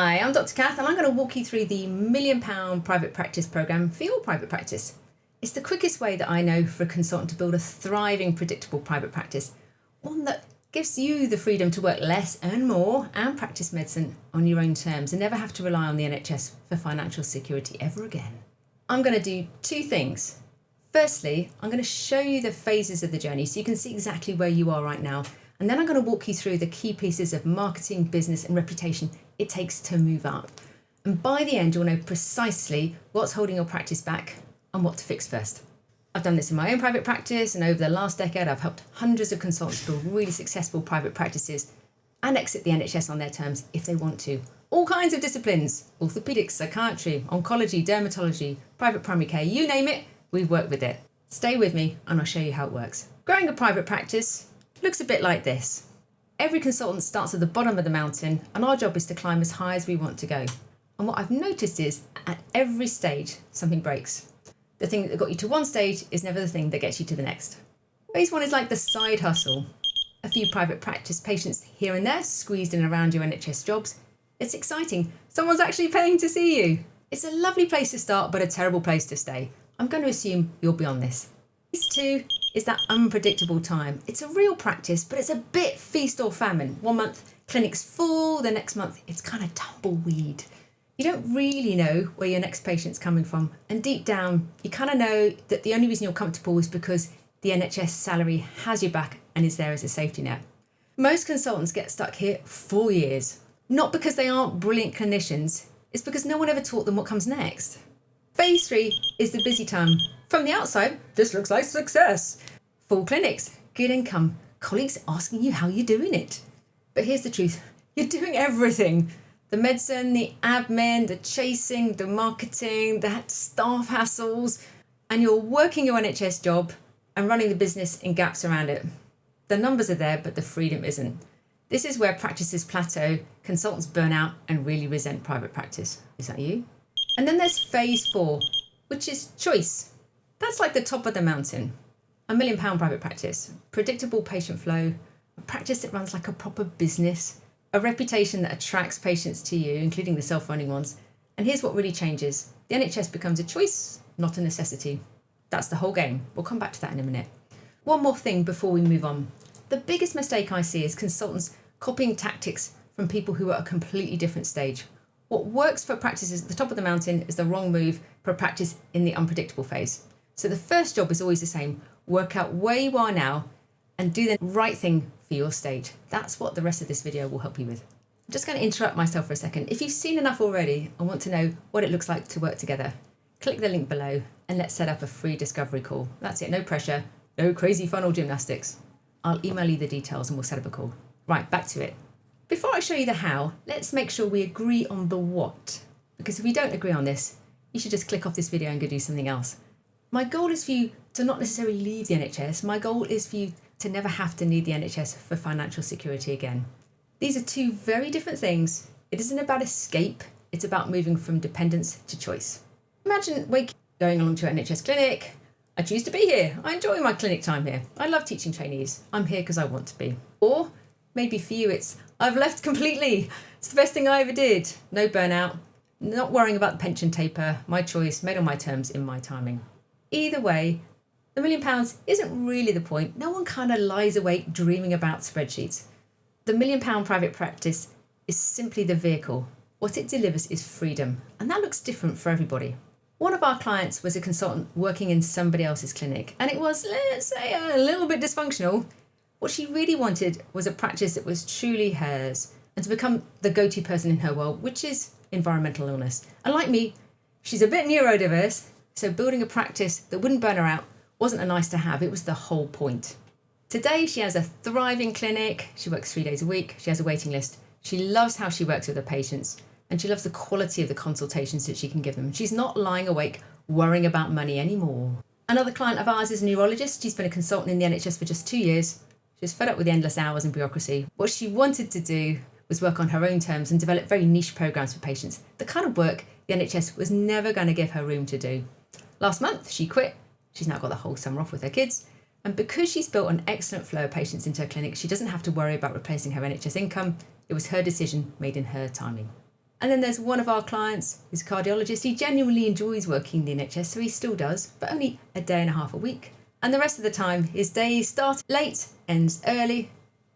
Hi, I'm Dr. Kath and I'm going to walk you through the £1 Million Private Practice Programme for your private practice. It's the quickest way that I know for a consultant to build a thriving, predictable private practice, one that gives you the freedom to work less, earn more and practice medicine on your own terms and never have to rely on the NHS for financial security ever again. I'm going to do two things. Firstly, I'm going to show you the phases of the journey so you can see exactly where you are right now. And then I'm going to walk you through the key pieces of marketing, business and reputation it takes to move up. And by the end, you'll know precisely what's holding your practice back and what to fix first. I've done this in my own private practice, and over the last decade, I've helped hundreds of consultants build really successful private practices and exit the NHS on their terms if they want to. All kinds of disciplines: orthopedics, psychiatry, oncology, dermatology, private primary care, you name it, we've worked with it. Stay with me and I'll show you how it works. Growing a private practice looks a bit like this. Every consultant starts at the bottom of the mountain and our job is to climb as high as we want to go. And what I've noticed is at every stage, something breaks. The thing that got you to one stage is never the thing that gets you to the next. Phase one is like the side hustle. A few private practice patients here and there squeezed in around your NHS jobs. It's exciting. Someone's actually paying to see you. It's a lovely place to start, but a terrible place to stay. I'm going to assume you'll be on this. Phase two is that unpredictable time. It's a real practice, but it's a bit feast or famine. 1 month, clinic's full. The next month, it's kind of tumbleweed. You don't really know where your next patient's coming from. And deep down, you kind of know that the only reason you're comfortable is because the NHS salary has your back and is there as a safety net. Most consultants get stuck here for years. Not because they aren't brilliant clinicians, it's because no one ever taught them what comes next. Phase three is the busy time. From the outside, this looks like success. Full clinics, good income, colleagues asking you how you're doing it. But here's the truth, you're doing everything. The medicine, the admin, the chasing, the marketing, the staff hassles, and you're working your NHS job and running the business in gaps around it. The numbers are there, but the freedom isn't. This is where practices plateau, consultants burn out and really resent private practice. Is that you? And then there's phase four, which is choice. That's like the top of the mountain. £1 million private practice, predictable patient flow, a practice that runs like a proper business, a reputation that attracts patients to you, including the self-running ones. And here's what really changes. The NHS becomes a choice, not a necessity. That's the whole game. We'll come back to that in a minute. One more thing before we move on. The biggest mistake I see is consultants copying tactics from people who are at a completely different stage. What works for practices at the top of the mountain is the wrong move for a practice in the unpredictable phase. So the first job is always the same. Work out where you are now and do the right thing for your stage. That's what the rest of this video will help you with. I'm just going to interrupt myself for a second. If you've seen enough already and want to know what it looks like to work together, click the link below and let's set up a free discovery call. That's it, no pressure, no crazy funnel gymnastics. I'll email you the details and we'll set up a call. Right, back to it. Before I show you the how, let's make sure we agree on the what. Because if we don't agree on this, you should just click off this video and go do something else. My goal is for you to not necessarily leave the NHS. My goal is for you to never have to need the NHS for financial security again. These are two very different things. It isn't about escape. It's about moving from dependence to choice. Imagine going along to an NHS clinic. I choose to be here. I enjoy my clinic time here. I love teaching trainees. I'm here because I want to be. Or maybe for you, it's I've left completely. It's the best thing I ever did. No burnout, not worrying about the pension taper, my choice, made on my terms, in my timing. Either way, the £1 million isn't really the point. No one kind of lies awake dreaming about spreadsheets. The £1 million private practice is simply the vehicle. What it delivers is freedom, and that looks different for everybody. One of our clients was a consultant working in somebody else's clinic, and it was, let's say, a little bit dysfunctional. What she really wanted was a practice that was truly hers and to become the go-to person in her world, which is environmental illness. And like me, she's a bit neurodiverse, so building a practice that wouldn't burn her out wasn't a nice to have, it was the whole point. Today, she has a thriving clinic. She works 3 days a week. She has a waiting list. She loves how she works with her patients and she loves the quality of the consultations that she can give them. She's not lying awake worrying about money anymore. Another client of ours is a neurologist. She's been a consultant in the NHS for just 2 years. She's fed up with the endless hours and bureaucracy. What she wanted to do was work on her own terms and develop very niche programs for patients, the kind of work the NHS was never going to give her room to do. Last month, she quit. She's now got the whole summer off with her kids. And because she's built an excellent flow of patients into her clinic, she doesn't have to worry about replacing her NHS income. It was her decision made in her timing. And then there's one of our clients who's a cardiologist. He genuinely enjoys working in the NHS, so he still does, but only a day and a half a week. And the rest of the time, his day starts late, ends early.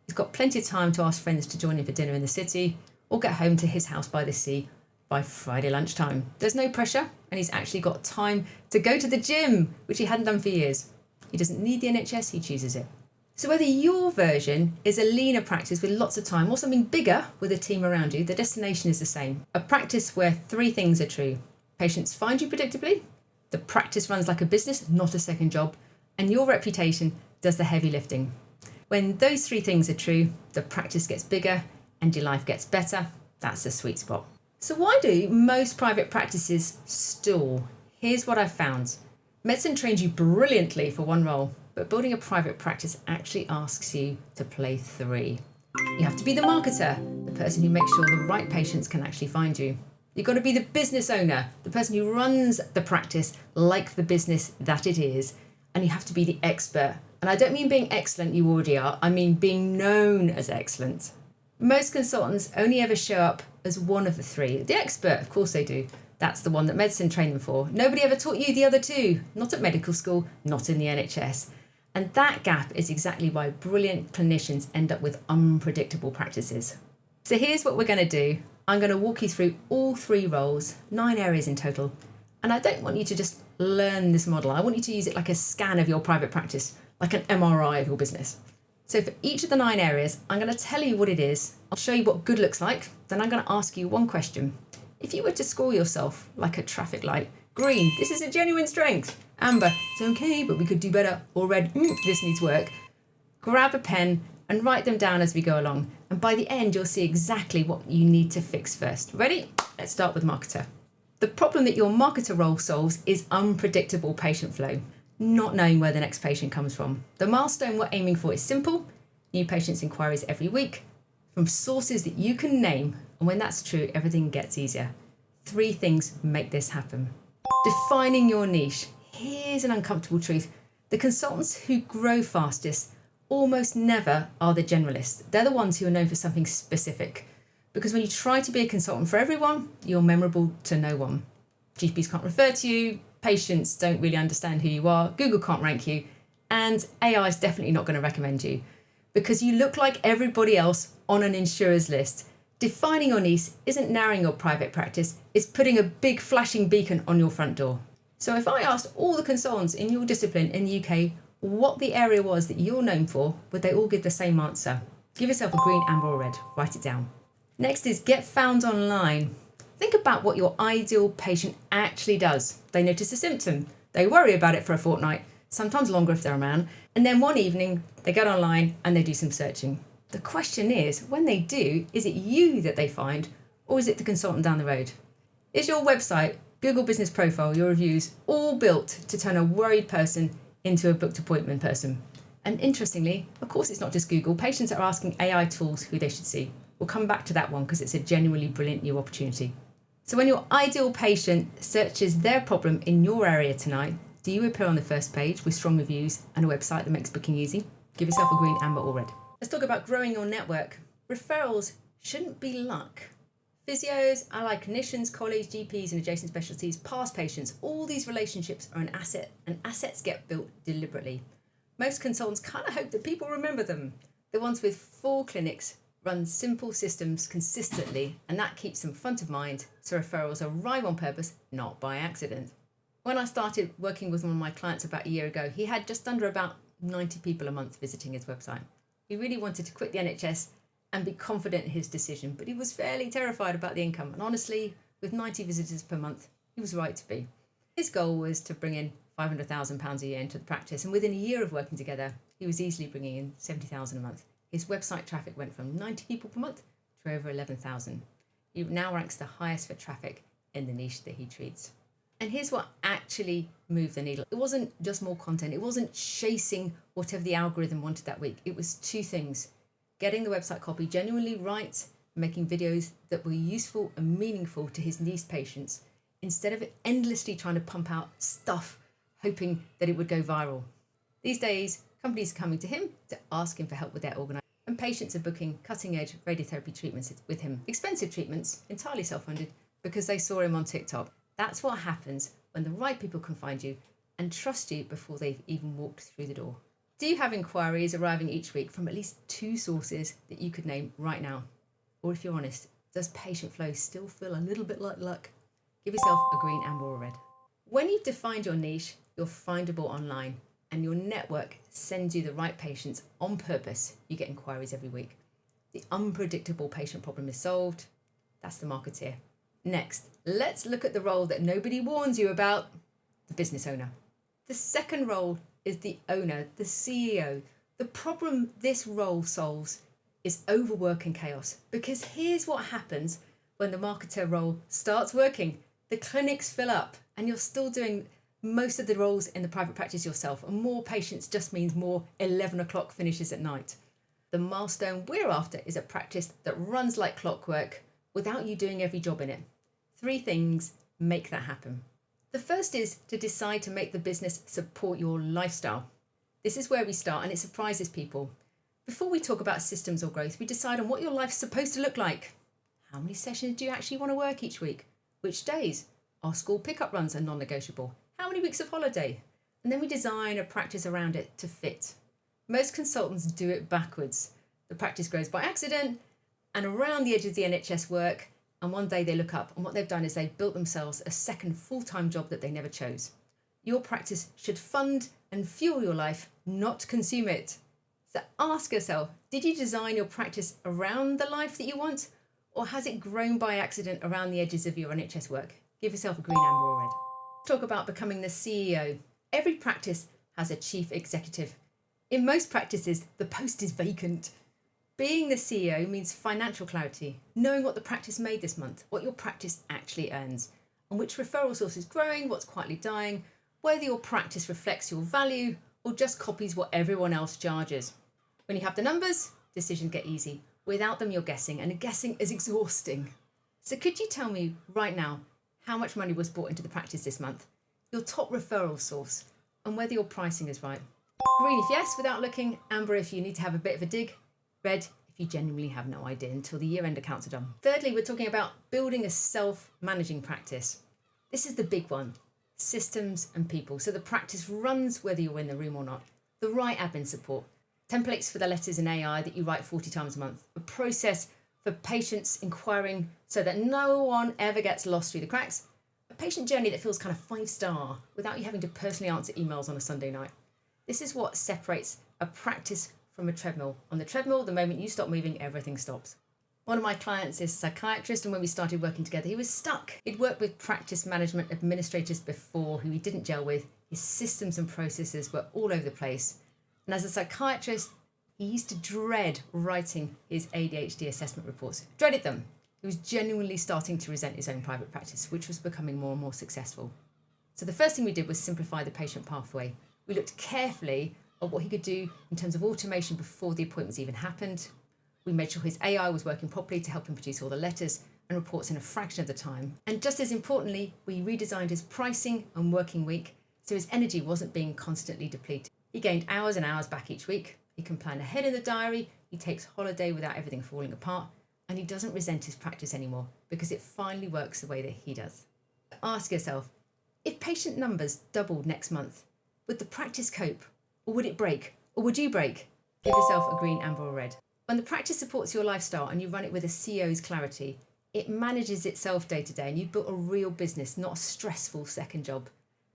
He's got plenty of time to ask friends to join him for dinner in the city or get home to his house by the sea by Friday lunchtime. There's no pressure, and he's actually got time to go to the gym, which he hadn't done for years. He doesn't need the NHS, he chooses it. So whether your version is a leaner practice with lots of time or something bigger with a team around you, the destination is the same. A practice where 3 things are true. Patients find you predictably, the practice runs like a business, not a second job, and your reputation does the heavy lifting. When those 3 things are true, the practice gets bigger and your life gets better. That's the sweet spot. So why do most private practices stall? Here's what I've found. Medicine trains you brilliantly for one role, but building a private practice actually asks you to play 3. You have to be the marketer, the person who makes sure the right patients can actually find you. You've got to be the business owner, the person who runs the practice like the business that it is. And you have to be the expert. And I don't mean being excellent, you already are. I mean being known as excellent. Most consultants only ever show up as one of the 3. The expert, of course they do. That's the one that medicine trained them for. Nobody ever taught you the other 2. Not at medical school, not in the NHS. And that gap is exactly why brilliant clinicians end up with unpredictable practices. So here's what we're going to do. I'm going to walk you through all 3 roles, 9 areas in total. And I don't want you to just learn this model. I want you to use it like a scan of your private practice, like an MRI of your business. So for each of the 9 areas, I'm going to tell you what it is. I'll show you what good looks like. Then I'm going to ask you one question. If you were to score yourself like a traffic light, green, this is a genuine strength. Amber, it's okay, but we could do better. Or red, this needs work. Grab a pen and write them down as we go along. And by the end, you'll see exactly what you need to fix first. Ready? Let's start with marketer. The problem that your marketer role solves is unpredictable patient flow, not knowing where the next patient comes from. The milestone we're aiming for is simple. New patients inquiries every week from sources that you can name. And when that's true, everything gets easier. 3 things make this happen. Defining your niche. Here's an uncomfortable truth. The consultants who grow fastest almost never are the generalists. They're the ones who are known for something specific. Because when you try to be a consultant for everyone, you're memorable to no one. GPs can't refer to you, patients don't really understand who you are, Google can't rank you, and AI is definitely not going to recommend you. Because you look like everybody else on an insurer's list. Defining your niche isn't narrowing your private practice, it's putting a big flashing beacon on your front door. So if I asked all the consultants in your discipline in the UK what the area was that you're known for, would they all give the same answer? Give yourself a green, amber or red. Write it down. Next is get found online. Think about what your ideal patient actually does. They notice a symptom. They worry about it for a fortnight, sometimes longer if they're a man. And then one evening, they get online and they do some searching. The question is, when they do, is it you that they find or is it the consultant down the road? Is your website, Google Business Profile, your reviews, all built to turn a worried person into a booked appointment person? And interestingly, of course, it's not just Google. Patients are asking AI tools who they should see. We'll come back to that one because it's a genuinely brilliant new opportunity. So when your ideal patient searches their problem in your area tonight, do you appear on the first page with strong reviews and a website that makes booking easy? Give yourself a green, amber or red. Let's talk about growing your network. Referrals shouldn't be luck. Physios, allied clinicians, colleagues, GPs and adjacent specialties, past patients, all these relationships are an asset and assets get built deliberately. Most consultants kind of hope that people remember them. The ones with 4 clinics run simple systems consistently and that keeps them front of mind so referrals arrive on purpose, not by accident. When I started working with one of my clients about a year ago, he had just under about 90 people a month visiting his website. He really wanted to quit the NHS and be confident in his decision, but he was fairly terrified about the income. And honestly, with 90 visitors per month, he was right to be. His goal was to bring in £500,000 a year into the practice, and within a year of working together, he was easily bringing in £70,000 a month. His website traffic went from 90 people per month to over 11,000. He now ranks the highest for traffic in the niche that he treats. And here's what actually moved the needle. It wasn't just more content. It wasn't chasing whatever the algorithm wanted that week. It was 2 things. Getting the website copy genuinely right, making videos that were useful and meaningful to his niche patients, instead of endlessly trying to pump out stuff, hoping that it would go viral. These days, companies are coming to him to ask him for help with their organisation. and patients are booking cutting-edge radiotherapy treatments with him. Expensive treatments, entirely self-funded, because they saw him on TikTok. That's what happens when the right people can find you and trust you before they've even walked through the door. Do you have inquiries arriving each week from at least 2 sources that you could name right now? Or if you're honest, does patient flow still feel a little bit like luck? Give yourself a green, amber or red. When you've defined your niche, you're findable online and your network sends you the right patients on purpose. You get inquiries every week. The unpredictable patient problem is solved. That's the marketeer. Next, let's look at the role that nobody warns you about, the business owner. The second role is the owner, the CEO. The problem this role solves is overwork and chaos, because here's what happens when the marketer role starts working. The clinics fill up and you're still doing most of the roles in the private practice yourself, and more patients just means more 11 o'clock finishes at night. The milestone we're after is a practice that runs like clockwork without you doing every job in it. 3 things make that happen. The first is to decide to make the business support your lifestyle. This is where we start, and it surprises people. Before we talk about systems or growth, we decide on what your life's supposed to look like. How many sessions do you actually want to work each week? Which days? Our school pickup runs are non-negotiable. How many weeks of holiday? And then we design a practice around it to fit. Most consultants do it backwards. The practice grows by accident and around the edge of the NHS work, and one day they look up and what they've done is they've built themselves a second full-time job that they never chose. Your practice should fund and fuel your life, not consume it. So ask yourself, did you design your practice around the life that you want, or has it grown by accident around the edges of your NHS work? Give yourself a green, amber or red. Let's talk about becoming the CEO. Every practice has a chief executive. In most practices, the post is vacant. Being the CEO means financial clarity, knowing what the practice made this month, what your practice actually earns, and which referral source is growing, what's quietly dying, whether your practice reflects your value or just copies what everyone else charges. When you have the numbers, decisions get easy. Without them, you're guessing, and guessing is exhausting. So could you tell me right now how much money was brought into the practice this month, your top referral source, and whether your pricing is right? Green if yes, without looking, amber if you need to have a bit of a dig, red if you genuinely have no idea until the year-end accounts are done. Thirdly, we're talking about building a self-managing practice. This is the big one, systems and people. So the practice runs whether you're in the room or not. The right admin support, templates for the letters in AI that you write 40 times a month, a process for patients inquiring so that no one ever gets lost through the cracks, a patient journey that feels kind of 5-star without you having to personally answer emails on a Sunday night. This is what separates a practice from a treadmill. On the treadmill, the moment you stop moving, everything stops. One of my clients is a psychiatrist, and when we started working together, he was stuck. He'd worked with practice management administrators before who he didn't gel with. His systems and processes were all over the place. And as a psychiatrist, he used to dread writing his ADHD assessment reports. Dreaded them. He was genuinely starting to resent his own private practice, which was becoming more and more successful. So the first thing we did was simplify the patient pathway. We looked carefully at what he could do in terms of automation before the appointments even happened. We made sure his AI was working properly to help him produce all the letters and reports in a fraction of the time. And just as importantly, we redesigned his pricing and working week so his energy wasn't being constantly depleted. He gained hours and hours back each week. He can plan ahead in the diary. He takes holiday without everything falling apart. And he doesn't resent his practice anymore because it finally works the way that he does. Ask yourself, if patient numbers doubled next month, would the practice cope? Or would it break? Or would you break? Give yourself a green, amber or red. When the practice supports your lifestyle and you run it with a CEO's clarity, it manages itself day to day and you've built a real business, not a stressful second job.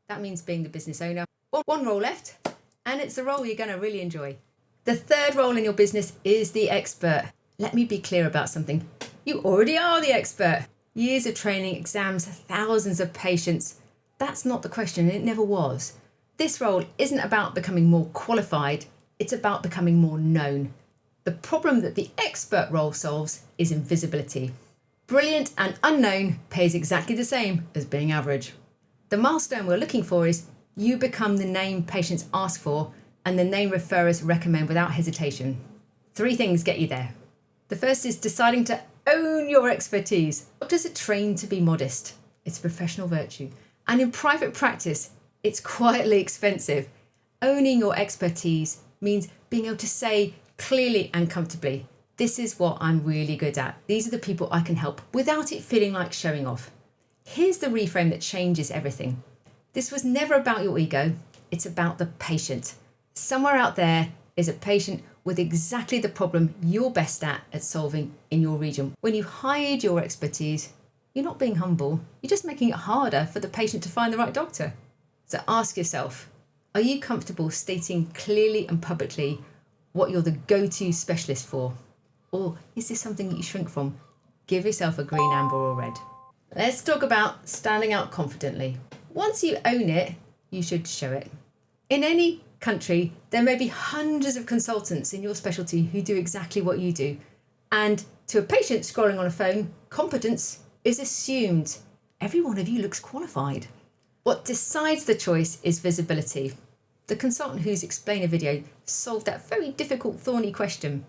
That means being the business owner. One role left, and it's the role you're going to really enjoy. The third role in your business is the expert. Let me be clear about something. You already are the expert. Years of training, exams, thousands of patients. That's not the question, and it never was. This role isn't about becoming more qualified, it's about becoming more known. The problem that the expert role solves is invisibility. Brilliant and unknown pays exactly the same as being average. The milestone we're looking for is you become the name patients ask for and the name referrers recommend without hesitation. 3 things get you there. The first is deciding to own your expertise. Doctors are trained to be modest. It's a professional virtue. And in private practice, it's quietly expensive. Owning your expertise means being able to say clearly and comfortably. This is what I'm really good at. These are the people I can help without it feeling like showing off. Here's the reframe that changes everything. This was never about your ego. It's about the patient. Somewhere out there is a patient with exactly the problem you're best at solving in your region. When you hide your expertise, you're not being humble. You're just making it harder for the patient to find the right doctor. So ask yourself, are you comfortable stating clearly and publicly what you're the go-to specialist for? Or is this something that you shrink from? Give yourself a green, amber or red. Let's talk about standing out confidently. Once you own it, you should show it. In any country, there may be hundreds of consultants in your specialty who do exactly what you do. And to a patient scrolling on a phone, competence is assumed. Every one of you looks qualified. What decides the choice is visibility. The consultant who's explained a video solved that very difficult, thorny question.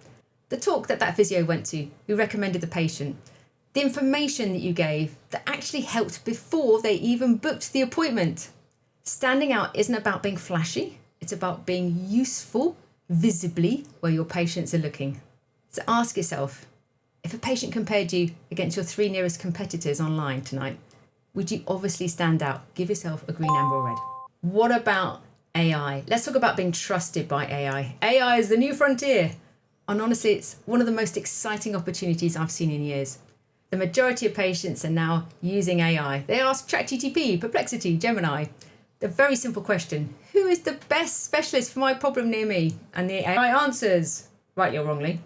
The talk that physio went to, who recommended the patient. The information that you gave that actually helped before they even booked the appointment. Standing out isn't about being flashy. It's about being useful visibly where your patients are looking. So ask yourself, if a patient compared you against your 3 nearest competitors online tonight, would you obviously stand out? Give yourself a green, amber or red. What about AI? Let's talk about being trusted by AI. AI is the new frontier. And honestly, it's one of the most exciting opportunities I've seen in years. The majority of patients are now using AI. They ask ChatGPT, Perplexity, Gemini. The very simple question, who is the best specialist for my problem near me? And the AI answers, rightly or wrongly.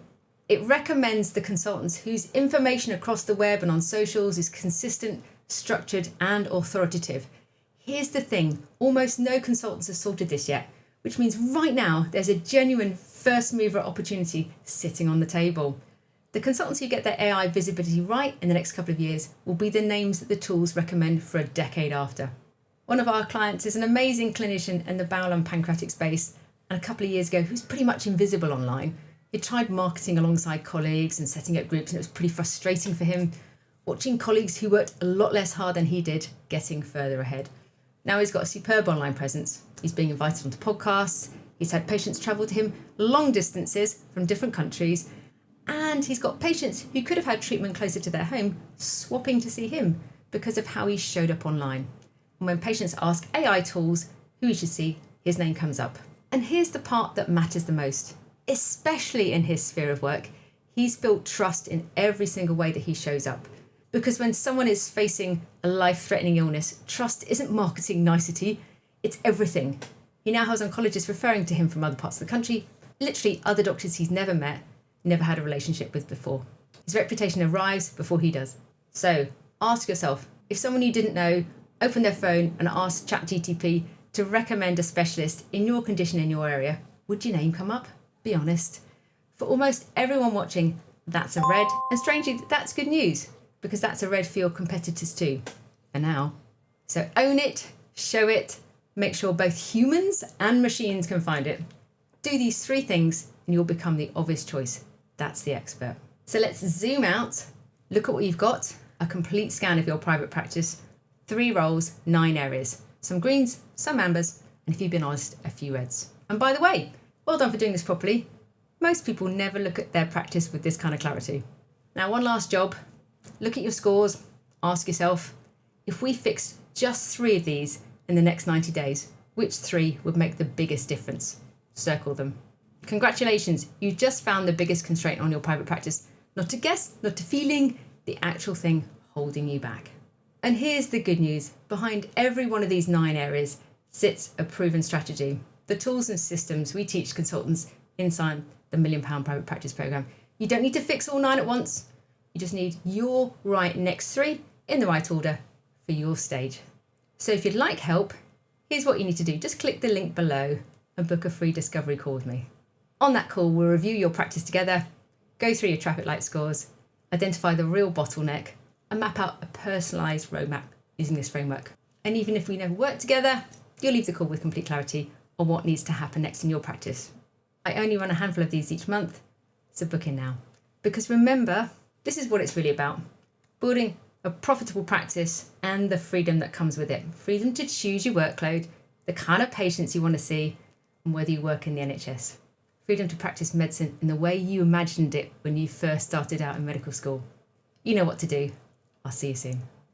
It recommends the consultants whose information across the web and on socials is consistent, structured and authoritative. Here's the thing, almost no consultants have sorted this yet, which means right now there's a genuine first mover opportunity sitting on the table. The consultants who get their AI visibility right in the next couple of years will be the names that the tools recommend for a decade after. One of our clients is an amazing clinician in the bowel and pancreatic space, and a couple of years ago, he was pretty much invisible online. He tried marketing alongside colleagues and setting up groups, and it was pretty frustrating for him, watching colleagues who worked a lot less hard than he did getting further ahead. Now he's got a superb online presence. He's being invited onto podcasts. He's had patients travel to him long distances from different countries. And he's got patients who could have had treatment closer to their home swapping to see him because of how he showed up online. And when patients ask AI tools who he should see, his name comes up. And here's the part that matters the most. Especially in his sphere of work, he's built trust in every single way that he shows up. Because when someone is facing a life-threatening illness, trust isn't marketing nicety, it's everything. He now has oncologists referring to him from other parts of the country, literally other doctors he's never met, never had a relationship with before. His reputation arrives before he does. So ask yourself, if someone you didn't know opened their phone and asked ChatGPT to recommend a specialist in your condition in your area, would your name come up? Be honest. For almost everyone watching, that's a red. And strangely, that's good news, because that's a red for your competitors too, for now. So own it, show it, make sure both humans and machines can find it. Do these 3 things and you'll become the obvious choice. That's the expert. So let's zoom out, look at what you've got, a complete scan of your private practice, 3 roles, 9 areas, some greens, some ambers, and if you've been honest, a few reds. And by the way, well done for doing this properly. Most people never look at their practice with this kind of clarity. Now, one last job. Look at your scores, ask yourself, if we fixed just 3 of these in the next 90 days, which 3 would make the biggest difference? Circle them. Congratulations, you just found the biggest constraint on your private practice. Not a guess, not a feeling, the actual thing holding you back. And here's the good news. Behind every one of these 9 areas sits a proven strategy. The tools and systems we teach consultants inside the £1 Million Private Practice Programme. You don't need to fix all 9 at once. You just need your right next 3 in the right order for your stage. So if you'd like help, here's what you need to do. Just click the link below and book a free discovery call with me. On that call, we'll review your practice together, go through your traffic light scores, identify the real bottleneck, and map out a personalised roadmap using this framework. And even if we never work together, you'll leave the call with complete clarity on what needs to happen next in your practice. I only run a handful of these each month, so book in now. Because remember, this is what it's really about. Building a profitable practice and the freedom that comes with it. Freedom to choose your workload, the kind of patients you want to see, and whether you work in the NHS. freedom to practice medicine in the way you imagined it when you first started out in medical school. You know what to do. I'll see you soon.